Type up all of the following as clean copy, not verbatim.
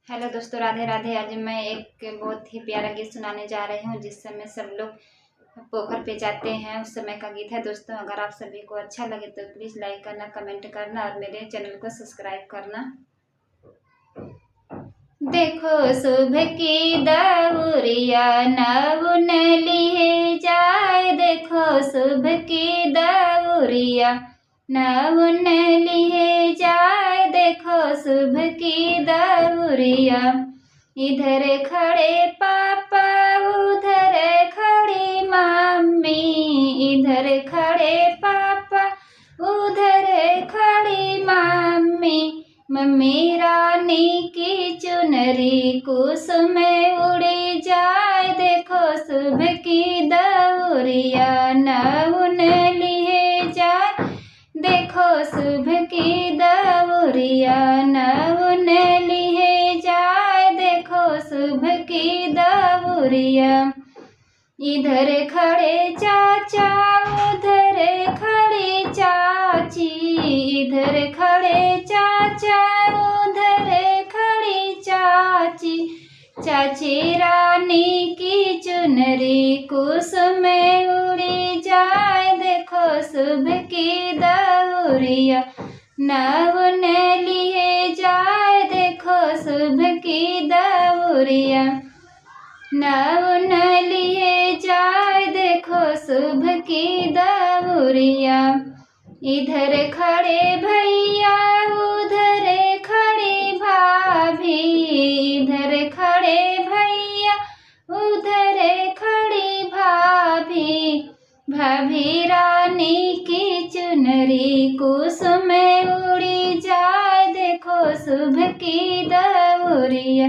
Hello दोस्तों, राधे राधे। आज मैं एक बहुत ही प्यारा गीत सुनाने जा रही हूँ। जिस समय सब लोग पोखर पे जाते हैं उस समय का गीत है दोस्तों। अगर आप सभी को अच्छा लगे तो प्लीज़ लाइक करना, कमेंट करना और मेरे चैनल को सब्सक्राइब करना। देखो सुबह की दौरिया नवन लिए जाए, देखो सुबह की दौरिया नवन लिए जाए, देखो सुबह की दौरिया। इधर खड़े पापा उधर खड़ी मम्मी, इधर खड़े पापा उधर खड़ी मम्मी। मम्मी रानी की चुनरी कुसुम उड़ी जाए, देखो सुबह की दौरिया नवन लिए जाए, देखो सुबह की दौरिया नवन लिए जाए, देखो सुबह की दौरिया। इधर खड़े चाचा उधर खड़ी चाची, इधर खड़े चाचा उधर खड़ी चाची। चाची रानी की चुनरी कुसुम उड़ी जाए, देखो सुबह की दौरिया नवन लिए जाए, देखो सुबह की दौरिया नवन लिए जाए, देखो सुबह की दौरिया। इधर खड़े भैया उधर खड़ी भाभी, इधर खड़े भैया उधर खड़ी भाभी। भाभी रानी की चुनरी कुसुम उड़ी जाए, देखो सुबह की दौरिया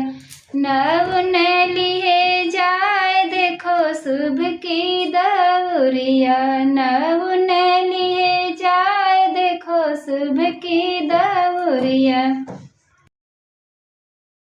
नवन लिए जाए, देखो सुबह की दौरिया नवन लिए जाए, देखो सुबह की दौरिया।